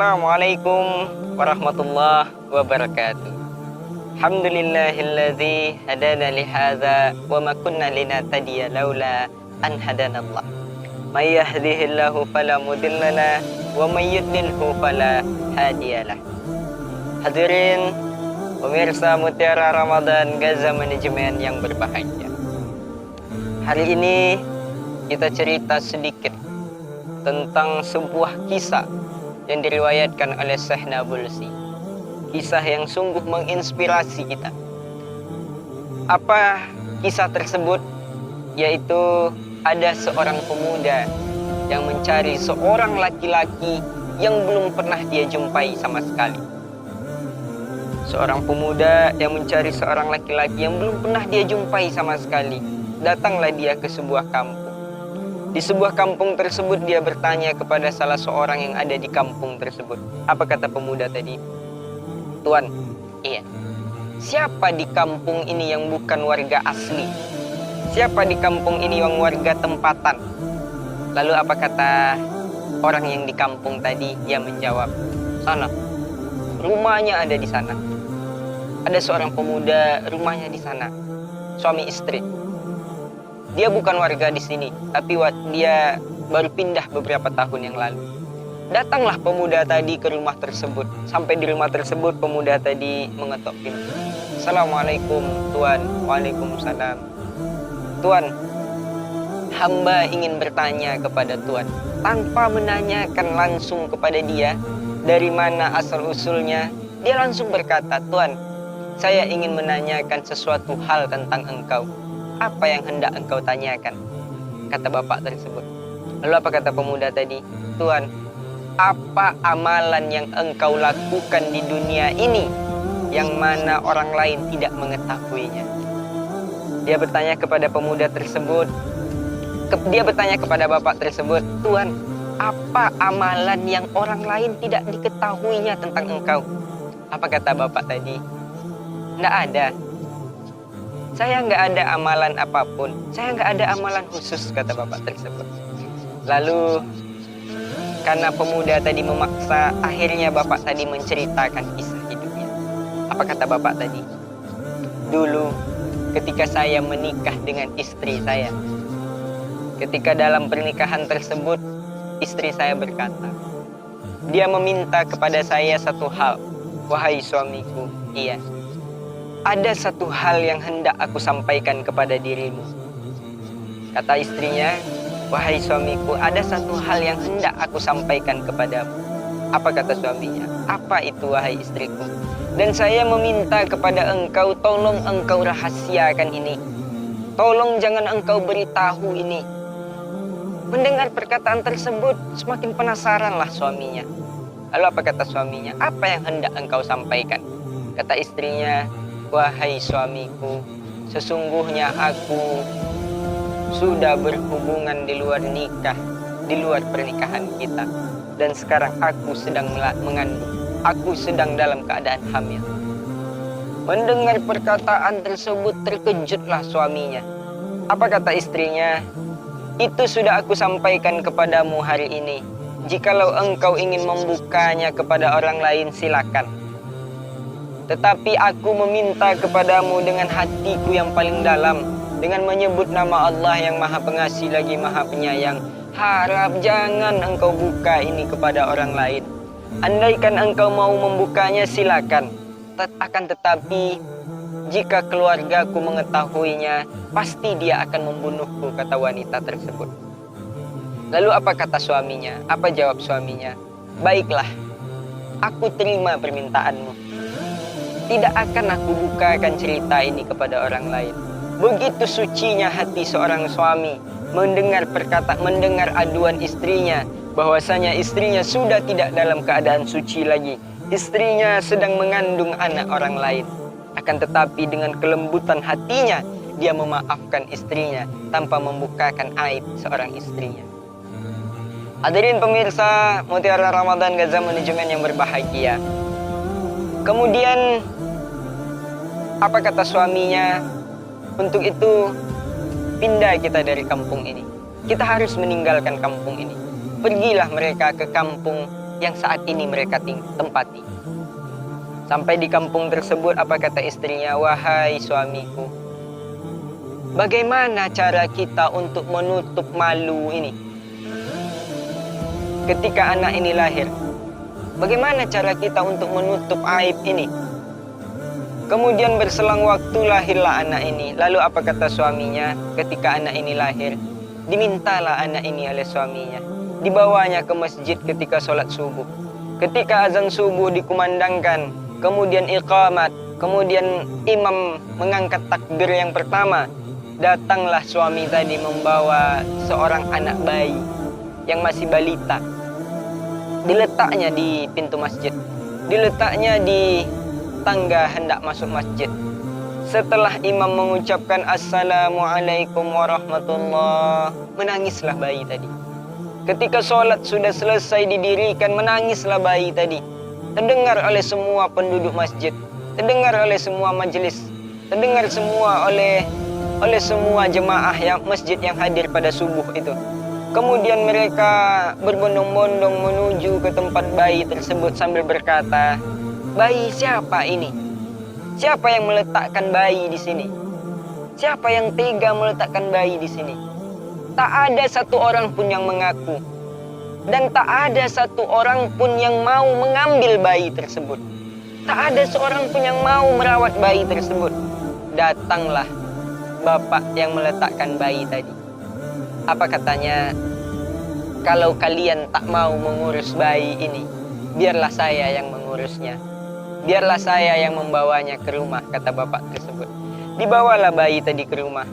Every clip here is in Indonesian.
Assalamualaikum warahmatullahi wabarakatuh. Alhamdulillahilladzi hadana lihadza wa ma kunna linahtadiya laula an hadanallah. May yahdihillahu fala mudhillalah wa may yudlilhu fala hadiyalah. Hadirin pemirsa Mutiara Ramadan Gaza Manajemen yang berbahagia. Hari ini kita cerita sedikit tentang sebuah kisah yang diriwayatkan oleh Syekh Nabulsi. Kisah yang sungguh menginspirasi kita. Apa kisah tersebut? Yaitu ada seorang pemuda yang mencari seorang laki-laki yang belum pernah dia jumpai sama sekali. Seorang pemuda yang mencari seorang laki-laki yang belum pernah dia jumpai sama sekali. Datanglah dia ke sebuah kampung. Di sebuah kampung tersebut dia bertanya kepada salah seorang yang ada di kampung tersebut. Apa kata pemuda tadi? Tuan, iya. Siapa di kampung ini yang bukan warga asli? Siapa di kampung ini yang warga tempatan? Lalu apa kata orang yang di kampung tadi? Dia menjawab, sana. Rumahnya ada di sana. Ada seorang pemuda, rumahnya di sana. Suami istri. Dia bukan warga di sini, tapi dia baru pindah beberapa tahun yang lalu. Datanglah pemuda tadi ke rumah tersebut. Sampai di rumah tersebut, pemuda tadi mengetok pintu. Assalamualaikum, Tuan. Waalaikumsalam. Tuan, hamba ingin bertanya kepada Tuan. Tanpa menanyakan langsung kepada dia, dari mana asal-usulnya, dia langsung berkata, Tuan, saya ingin menanyakan sesuatu hal tentang engkau. Apa yang hendak engkau tanyakan? Kata bapak tersebut. Lalu apa kata pemuda tadi? Tuan, apa amalan yang engkau lakukan di dunia ini yang mana orang lain tidak mengetahuinya? Dia bertanya kepada pemuda tersebut. Dia bertanya kepada bapak tersebut, Tuan, apa amalan yang orang lain tidak diketahuinya tentang engkau? Apa kata bapak tadi? Tidak ada. Saya nggak ada amalan apapun. Saya nggak ada amalan khusus, kata bapak tersebut. Lalu karena pemuda tadi memaksa, akhirnya bapak tadi menceritakan kisah hidupnya. Apa kata bapak tadi? Dulu ketika saya menikah dengan istri saya, ketika dalam pernikahan tersebut, istri saya berkata, dia meminta kepada saya satu hal. Wahai suamiku, iya, ada satu hal yang hendak aku sampaikan kepada dirimu. Kata istrinya, wahai suamiku, ada satu hal yang hendak aku sampaikan kepadamu. Apa kata suaminya? Apa itu, wahai istriku? Dan saya meminta kepada engkau, tolong engkau rahasiakan ini. Tolong jangan engkau beritahu ini. Mendengar perkataan tersebut, semakin penasaranlah suaminya. Lalu apa kata suaminya? Apa yang hendak engkau sampaikan? Kata istrinya, wahai suamiku, sesungguhnya aku sudah berhubungan di luar nikah, di luar pernikahan kita. Dan sekarang aku sedang mengandung. Aku sedang dalam keadaan hamil. Mendengar perkataan tersebut terkejutlah suaminya. Apa kata istrinya? Itu sudah aku sampaikan kepadamu hari ini. Jikalau engkau ingin membukanya kepada orang lain, silakan. Tetapi aku meminta kepadamu dengan hatiku yang paling dalam, dengan menyebut nama Allah yang Maha Pengasih lagi Maha Penyayang. Harap jangan engkau buka ini kepada orang lain. Andaikan engkau mau membukanya, silakan. Akan tetapi jika keluargaku mengetahuinya, pasti dia akan membunuhku, kata wanita tersebut. Lalu apa kata suaminya? Apa jawab suaminya? Baiklah, aku terima permintaanmu. Tidak akan aku bukakan cerita ini kepada orang lain. Begitu sucinya hati seorang suami mendengar aduan istrinya, bahwasanya istrinya sudah tidak dalam keadaan suci lagi. Istrinya sedang mengandung anak orang lain. Akan tetapi dengan kelembutan hatinya, dia memaafkan istrinya tanpa membukakan aib seorang istrinya. Hadirin pemirsa Mutiara Ramadan Gaza Manajemen yang berbahagia. Kemudian apa kata suaminya? Untuk itu pindah kita dari kampung ini. Kita harus meninggalkan kampung ini. Pergilah mereka ke kampung yang saat ini mereka tempati. Sampai di kampung tersebut, apa kata istrinya? Wahai suamiku, bagaimana cara kita untuk menutup malu ini? Ketika anak ini lahir, bagaimana cara kita untuk menutup aib ini? Kemudian berselang waktu lahirlah anak ini. Lalu apa kata suaminya ketika anak ini lahir? Dimintalah anak ini oleh suaminya. Dibawanya ke masjid ketika sholat subuh. Ketika azan subuh dikumandangkan, kemudian iqamat, kemudian imam mengangkat takbir yang pertama, datanglah suami tadi membawa seorang anak bayi yang masih balita. Diletaknya di pintu masjid, diletaknya di tangga hendak masuk masjid. Setelah imam mengucapkan Assalamualaikum warahmatullah, menangislah bayi tadi. Ketika sholat sudah selesai didirikan, menangislah bayi tadi. Terdengar oleh semua penduduk masjid, terdengar oleh semua majelis, terdengar semua oleh semua jemaah yang masjid yang hadir pada subuh itu. Kemudian mereka berbondong-bondong menuju ke tempat bayi tersebut sambil berkata, bayi siapa ini? Siapa yang meletakkan bayi di sini? Siapa yang tega meletakkan bayi di sini? Tak ada satu orang pun yang mengaku. Dan tak ada satu orang pun yang mau mengambil bayi tersebut. Tak ada seorang pun yang mau merawat bayi tersebut. Datanglah bapak yang meletakkan bayi tadi. Apa katanya? Kalau kalian tak mau mengurus bayi ini, biarlah saya yang mengurusnya. Biarlah saya yang membawanya ke rumah, kata bapak tersebut. Dibawalah bayi tadi ke rumah.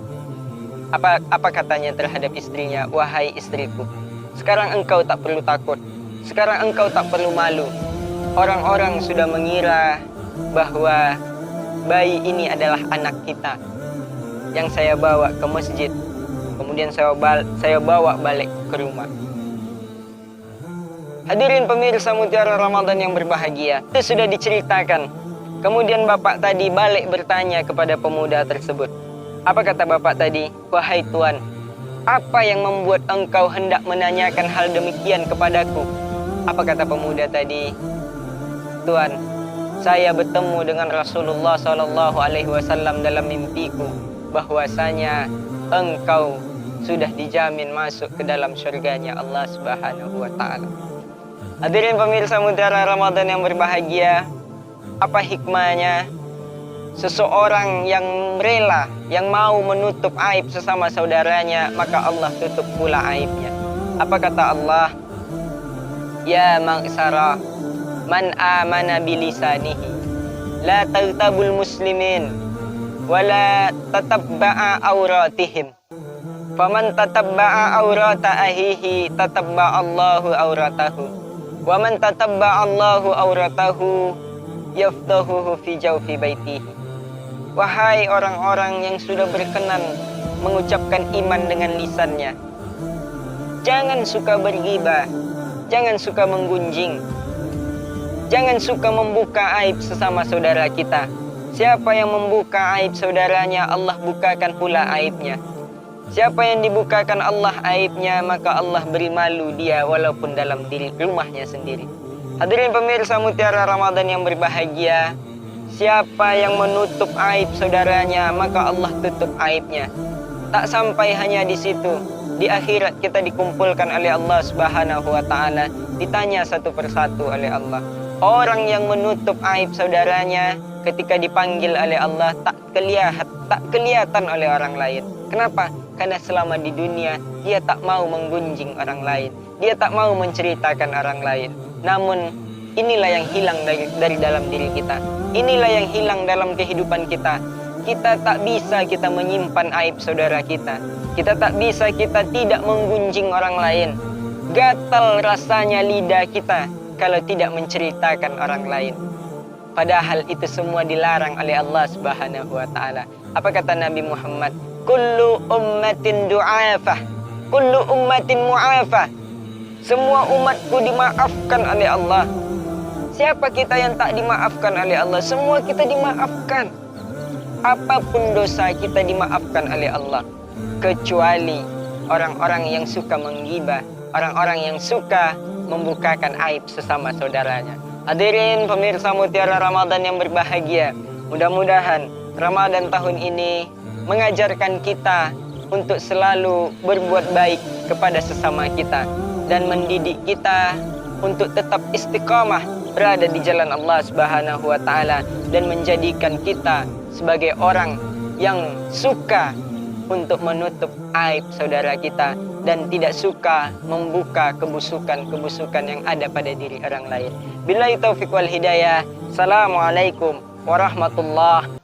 Apa katanya terhadap istrinya? Wahai istriku, sekarang engkau tak perlu takut. Sekarang engkau tak perlu malu. Orang-orang sudah mengira bahwa bayi ini adalah anak kita yang saya bawa ke masjid. Kemudian saya bawa balik ke rumah. Hadirin pemirsa Mutiara Ramadan yang berbahagia, itu sudah diceritakan. Kemudian bapak tadi balik bertanya kepada pemuda tersebut. Apa kata bapak tadi? Wahai Tuan, apa yang membuat engkau hendak menanyakan hal demikian kepadaku? Apa kata pemuda tadi? Tuan, saya bertemu dengan Rasulullah SAW dalam mimpiku, bahwasanya engkau sudah dijamin masuk ke dalam surganya Allah Subhanahu wa Ta'ala. Hadirin pemirsa Mutiara Ramadan yang berbahagia, apa hikmahnya seseorang yang rela, yang mau menutup aib sesama saudaranya, maka Allah tutup pula aibnya. Apa kata Allah? Ya ma'sara man amana bilisanihi la taghtabul muslimin wa la tatabba'a auratihim. Faman tatabba'a aurata ahihi tatabba'a Allahu auratahu. Wa man tatabba'a Allahu auratahu yafdahuhu fi jawfi baitihi. Wahai orang-orang yang sudah berkenan mengucapkan iman dengan lisannya, jangan suka berghibah, jangan suka menggunjing, jangan suka membuka aib sesama saudara kita. Siapa yang membuka aib saudaranya, Allah bukakan pula aibnya. Siapa yang dibukakan Allah aibnya, maka Allah beri malu dia walaupun dalam diri rumahnya sendiri. Hadirin pemirsa Mutiara Ramadan yang berbahagia, siapa yang menutup aib saudaranya, maka Allah tutup aibnya. Tak sampai hanya di situ, di akhirat kita dikumpulkan oleh Allah Subhanahu wa Ta'ala, ditanya satu persatu oleh Allah. Orang yang menutup aib saudaranya ketika dipanggil oleh Allah tak kelihatan oleh orang lain. Kenapa? Karena selama di dunia dia tak mau menggunjing orang lain, dia tak mau menceritakan orang lain. Namun inilah yang hilang dari dalam diri kita. Inilah yang hilang dalam kehidupan kita. Kita tak bisa kita menyimpan aib saudara kita. Kita tak bisa kita tidak menggunjing orang lain. Gatal rasanya lidah kita kalau tidak menceritakan orang lain. Padahal itu semua dilarang oleh Allah Subhanahu wa Ta'ala. Apa kata Nabi Muhammad? Kullu ummatin du'afah, kullu ummatin mu'afah. Semua umatku dimaafkan oleh Allah. Siapa kita yang tak dimaafkan oleh Allah? Semua kita dimaafkan. Apapun dosa kita dimaafkan oleh Allah, kecuali orang-orang yang suka menggibah, orang-orang yang suka membukakan aib sesama saudaranya. Hadirin pemirsa Mutiara Ramadan yang berbahagia, mudah-mudahan Ramadan tahun ini mengajarkan kita untuk selalu berbuat baik kepada sesama kita dan mendidik kita untuk tetap istiqamah berada di jalan Allah Subhanahu wa taala dan menjadikan kita sebagai orang yang suka untuk menutup aib saudara kita dan tidak suka membuka kebusukan-kebusukan yang ada pada diri orang lain. Billahi taufiq wal hidayah. Assalamualaikum warahmatullahi